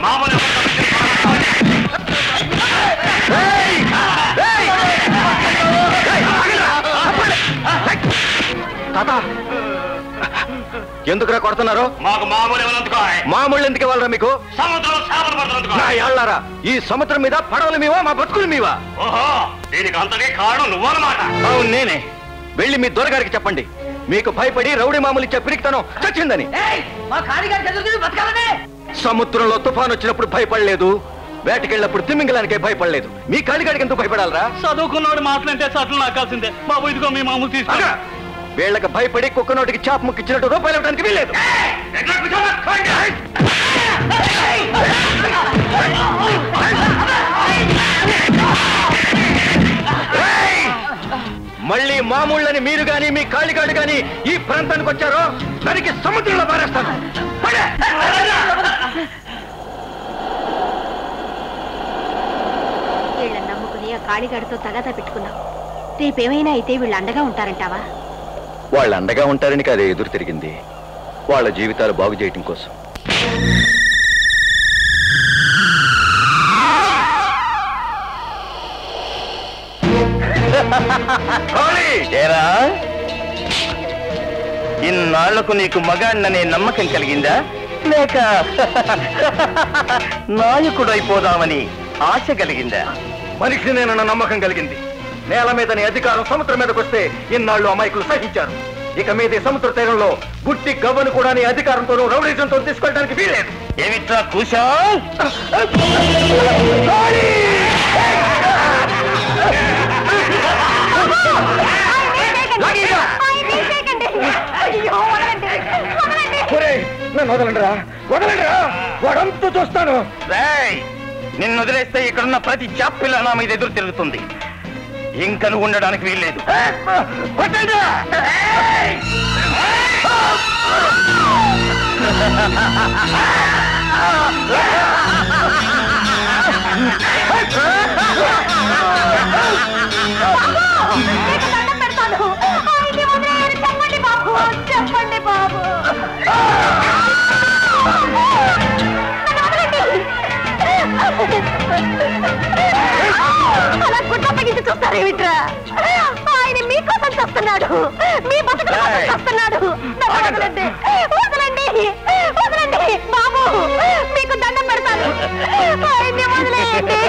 మామూలు తాత ఎందుకురా కొడుతున్నారు? మాకు మామూలు మామూలు ఎందుకు ఇవ్వాలరా మీకు? సముద్రం చేపలు పడుతున్నారా? ఈ సముద్రం మీద పడవలు మీవా, మా బతుకులు మీవా? ఓహో, దీనికి అంతకే కారణం నువ్వన్నమాట. అవును నేనే. వెళ్ళి మీ దొరగారికి చెప్పండి, మీకు భయపడి రౌడీ మామూలు ఇచ్చే పిరికితనం చచ్చిందని. సముద్రంలో తుఫాన్ వచ్చినప్పుడు భయపడలేదు, వేటకెళ్ళినప్పుడు తిమ్మింగలానికే భయపడలేదు. మీ కాలిగాడికి ఎందుకు భయపడాలరా? చదువుకున్నవాడు మాటలంటే చట్లు నాకాల్సిందే బాబు. ఇదిగో మీ మామూలు తీసుకురా. వీళ్ళకి భయపడి కుక్క నోటికి చాప ముక్కిచ్చినట్టు రూపాయలు ఇవ్వడానికి వీల్లేదు. మళ్ళీ మామూళ్ళని మీరు గాని మీ కాళిగాడు గాని ఈ ప్రాంతానికి వచ్చారో దానికి సముద్రంలో పారేస్తాను. వీళ్ళని నమ్ముకుని ఆ కాళిగాడితో తగాదా పెట్టుకున్నావు. రేపేమైనా అయితే వీళ్ళు అండగా ఉంటారంటావా? వాళ్ళు అండగా ఉంటారని కాదే ఎదురు తిరిగింది, వాళ్ళ జీవితాలు బాగు చేయటం కోసం. ఇన్నాళ్లకు నీకు మగాణ్ణనే నమ్మకం కలిగిందా, లేక నాయకుడైపోదామని ఆశ కలిగిందా? మనిషి నేనన్న నమ్మకం కలిగింది. నేల మీదని అధికారం సముద్రం మీదకి వస్తే ఇన్నాళ్ళు అమాయకులు సహించారు. ఇక మీద సముద్ర తీరంలో గుట్టి గవ్వను కూడా నీ అధికారంతోనూ రౌడీజంతో తీసుకెళ్ళడానికి వీలేదు. ఏమిట్రా కూసా? నన్ను వదలండిరా, వదలండిరా, వాడంతా చూస్తాను. నిన్ను వదిలేస్తే ఇక్కడున్న ప్రతి చాపిల్ల నా మీద ఎదురు తిరుగుతుంది. ఇంకా నువ్వు ఉండడానికి వీల్లేదు. చెప్పండి బాబు. అలా గుడ్డప్పగించి చూస్తారేమిట్రా? ఆయన మీకోసం చేస్తున్నాడు, మీ బతుకుల కోసం చేస్తున్నాడు. వదలండి, వదలండి, వదలండి బాబు, మీకు దండం పెడతాను. ఆయన్ని వదిలేయండి.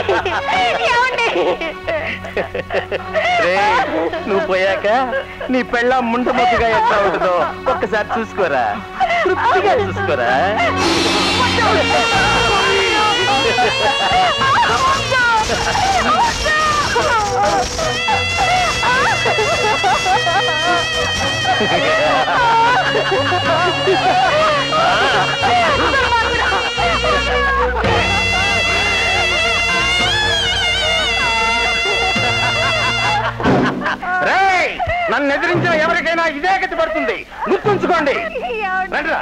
ఏమండి? నువ్వు పోయాక నీ పెళ్ళ ముండ మొక్కగా ఎట్లా ఉంటుందో ఒక్కసారి చూసుకోరా, తృప్తిగా చూసుకోరా. నన్ను ఎదిరించిన ఎవరికైనా ఇదే గతి పడుతుంది, గుర్తుంచుకోండి. రండిరా.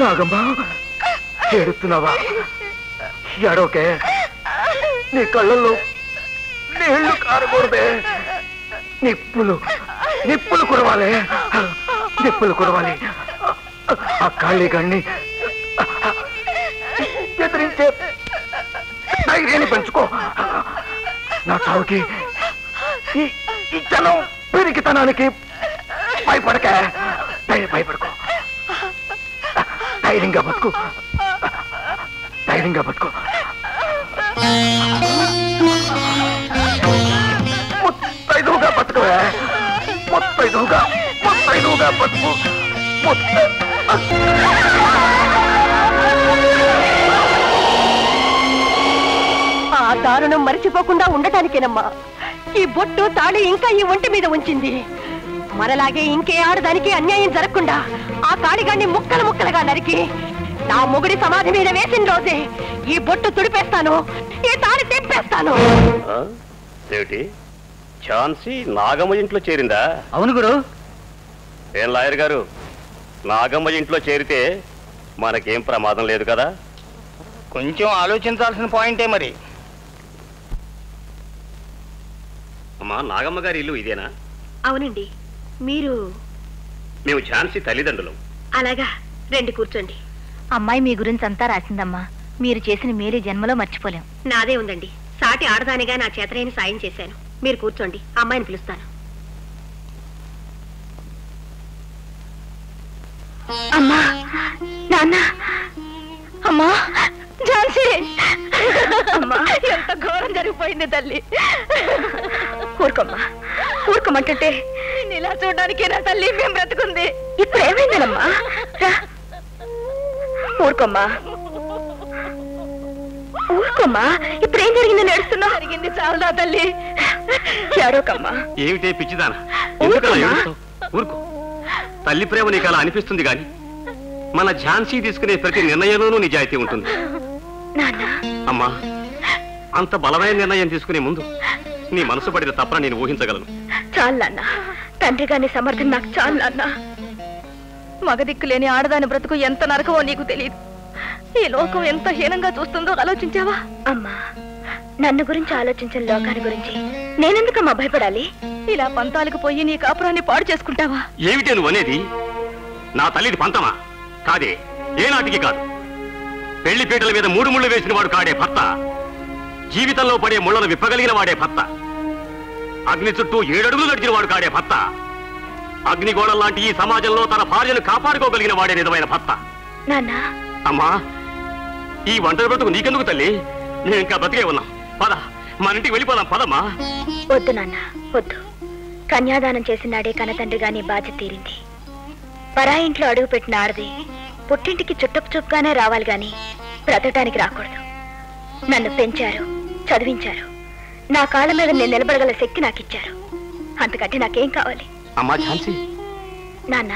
నాగమ్మ, ఏడుస్తున్నావా? ఎడోకే, నీ కళ్ళల్లో నీళ్లు కారకూడదే. నిప్పులు నిప్పులు కురవాలి, నిప్పులు కురవాలి. ఆ కాళీగాడిని ఎదిరించే ధైర్యాన్ని పెంచుకో. నా చావుకి ఈ జనం పెరిగితనానికి భయపడకే, భయపడుకో. ధైర్యంగా బతుకు, ధైర్యంగా బతుకు. ముత్తైదుగా బతుకువే, ముత్తైదుగా బతుకు. ఆ దారుణం మరిచిపోకుండా ఉండటానికేనమ్మా ఈ బొట్టు తాళి ఇంకా ఈ ఒంటి మీద ఉంచింది. మనలాగే ఇంకే ఆడదానికి అన్యాయం జరగకుండా ఆ కాళిగాన్ని ముక్కలు ముక్కలుగా నరికి నా మొగుడి సమాధి మీద వేసిన రోజే ఈ బొట్టు తుడిపేస్తాను, ఈ తాళి తెప్పి చంపేస్తాను. ఏమిటి ఝాన్సీ నాగమ్మ ఇంట్లో చేరిందా? అవును గురు. ఏం లాయర్ గారు, నాగమ్మ ఇంట్లో చేరితే మనకేం ప్రమాదం లేదు కదా? కొంచెం ఆలోచించాల్సిన పాయింటే మరి. అమ్మా, నాగమ్మ గారి ఇల్లు ఇదేనా? అవునండి. మీరు? మేము ఝాన్సీ తల్లిదండ్రులం. అలాగా, రండి కూర్చోండి. అమ్మాయి మీ గురించి అంతా రాసిందమ్మా. మీరు చేసిన మేలు జన్మలో మర్చిపోలేం. నాదే ఉందండి. సాటి ఆడదానిగా నా చేతనైన సాయం చేశాను. మీరు కూర్చోండి, అమ్మాయిని పిలుస్తాను. అమ్మా, నాన్న, అమ్మా, ఝాన్సీ, అమ్మా, ఎంత ఘోరం జరిగిపోయింది తల్లి. ఊరుకోమ్మా, ఊరుకోమంటుంటే నేను ఇలా చూడడానికి నా తల్లి మేము బ్రతుకుంది. ఇప్పుడు ఏమైందనమ్మా? ఊరుకోమ్మా, ఊరుకోమ్మా. ఇప్పుడు ఏం జరిగిందని ఏడుస్తున్నావు? జరిగింది చాలదా తల్లి? ఏడోకమ్మా. ఏమిటే పిచ్చిదానా, ఎందుకలా ఏడుస్తావు? ఊరుకో. తల్లి ప్రేమ నీకు అలా అనిపిస్తుంది గాని మన ఝాన్సీ తీసుకునే ప్రతి నిర్ణయంలోనూ నిజాయితీ ఉంటుంది. అమ్మా, అంత బలమైన నిర్ణయం తీసుకునే ముందు నీ మనసు పడిన తప్పన నేను ఊహించగలను. చాలు నాన్న, తండ్రి గారి సమర్థన నాకు చాలు నాన్న. మగదిక్కు లేని ఆడదాని బ్రతుకు ఎంత నరకమో నీకు తెలియదు. ఈ లోకం ఎంత హీనంగా చూస్తుందో ఆలోచించావా? అమ్మా, నన్ను గురించి ఆలోచించిన లోకాన్ని గురించి నేనెందుకమ్మా భయపడాలి? ఇలా పంతాలకు పోయి నీ కాపురాన్ని పాడు చేసుకుంటావా? ఏమిటే నువ్వు అనేది? నా తల్లిది పంతమా? కాదే, ఏనాటికి కాదు. పెళ్లి పీటల మీద 3 ముళ్ళు వేసిన వాడు కాడే భర్త, జీవితంలో పడే ముళ్లను విప్పగలిగిన వాడే భర్త, అగ్ని చుట్టూ 7 అడుగులు నడిచిన వాడు కాడే భర్త, అగ్నిగోళం లాంటి ఈ సమాజంలో తన భార్యను కాపాడుకోగలిగిన వాడే నిజమైన భర్త. నాన్న, అమ్మా, ఈ ఒంటరి బ్రతుకు నీకెందుకు తల్లి? నేను ఇంకా బతికే ఉన్నాం. పద, మన ఇంటికి వెళ్ళిపోదాం. పదమ్మా. వద్దు నాన్న, వద్దు. కన్యాదానం చేసినాడే కనతండ్రిగా నీ బాధ్యత తీరింది. పరాయి ఇంట్లో అడుగు పెట్టిన ఆడది పుట్టింటికి చుట్టపు చూపుగానే రావాలి గాని బ్రతకటానికి రాకూడదు. నన్ను పెంచారు, చదివించారు, నా కాళ్ళ మీద నేను నిలబడగల శక్తి నాకు ఇచ్చారు. అంతకంటే నాకేం కావాలి? అమ్మా ఝాన్సీ, నాన్న,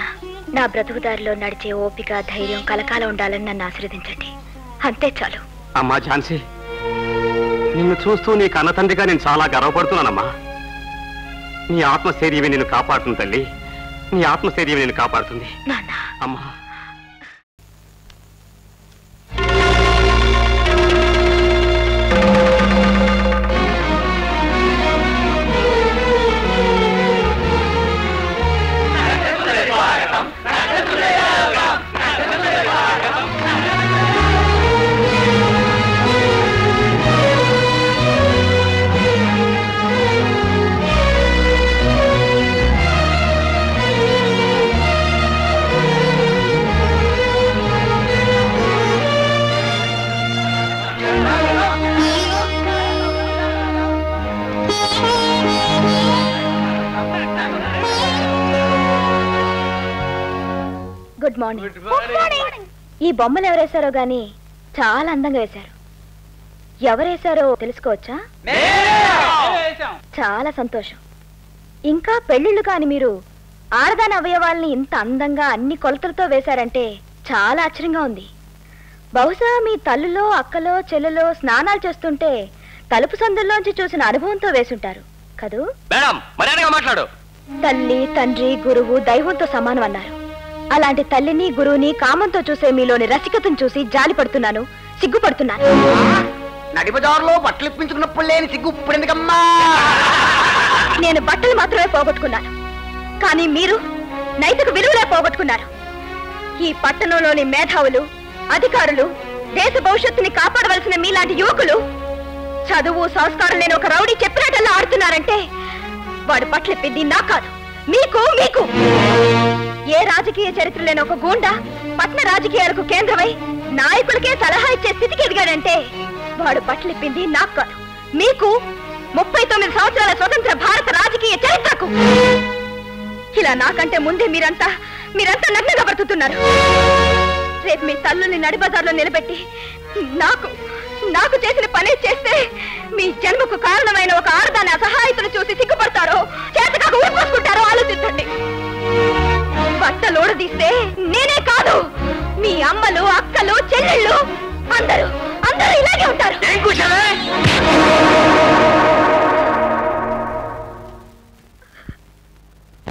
నా బ్రతుకుదారిలో నడిచే ఓపిక, ధైర్యం కలకాలం ఉండాలని నన్ను ఆశీర్వదించండి. అంతే చాలు. అమ్మా ఝాన్సీ, నిన్ను చూస్తూ నీ కన్నతండ్రిగా నేను చాలా గర్వపడుతున్నానమ్మా. నీ ఆత్మశైర్యమే నిన్ను కాపాడుతుంది తల్లి. నీ ఆత్మశైర్యమే నిన్ను కాపాడుతుంది నాన్న. అమ్మా. Good morning. ఈ బొమ్మలు ఎవరేశారో గాని చాలా అందంగా వేశారు. ఎవరేశారో తెలుసుకోవచ్చా? చాలా సంతోషం. ఇంకా పెళ్లిళ్ళు కాని మీరు ఆడదాని అవయవాల్ని ఇంత అందంగా అన్ని కొలతలతో వేశారంటే చాలా ఆశ్చర్యంగా ఉంది. బహుశా మీ తల్లులో, అక్కలో, చెల్లెలో స్నానాలు చేస్తుంటే తలుపు సందుల్లోంచి చూసిన అనుభవంతో వేసుంటారు కదూ? మాట్లాడు. తల్లి, తండ్రి, గురువు దైవంతో సమానం అన్నారు. అలాంటి తల్లిని, గురువుని కామంతో చూసే మీలోని రసికతను చూసి జాలి పడుతున్నాను, సిగ్గుపడుతున్నాను. నడిబజారులో బట్టలు ఇప్పించుకున్నప్పుడు లేని సిగ్గు ఇప్పుడు ఎందుకమ్మా? నేను బట్టలు మాత్రమే పోగొట్టుకున్నాను, కానీ మీరు నైతిక విలువలే పోగొట్టుకున్నారు. ఈ పట్టణంలోని మేధావులు, అధికారులు, దేశ భవిష్యత్తుని కాపాడవలసిన మీలాంటి యువకులు చదువు, సంస్కారం లేని ఒక రౌడీ చెప్పినట్టల్లా ఆడుతున్నారంటే వాడు పట్లెప్పింది నా కాదు, మీకు. మీకు ఏ రాజకీయ చరిత్ర లేని ఒక గూండా పట్న రాజకీయాలకు కేంద్రమై నాయకులకే సలహా ఇచ్చే స్థితికి ఎదిగాడంటే వాడు పట్లెప్పింది నాకు కాదు, మీకు. 39 సంవత్సరాల స్వతంత్ర భారత రాజకీయ చరిత్రకు. ఇలా నాకంటే ముందే మీరంతా నగ్నంగా బ్రతుకుతున్నారు. రేపు మీ తల్లుని నడిబజార్లో నిలబెట్టి నాకు చేసిన పనే చేస్తే మీ జన్మకు కారణమైన ఒక ఆడదాని అసహాయతను చూసి సిగ్గుపడతారో, చేతకాక ఊరుకోసుకుంటారో ఆలోచించండి. బట్టలోడదీస్తే నేనే కాదు, మీ అమ్మలు, అక్కలు, చెల్లెళ్ళు అందరూ ఇలాగే ఉంటారు.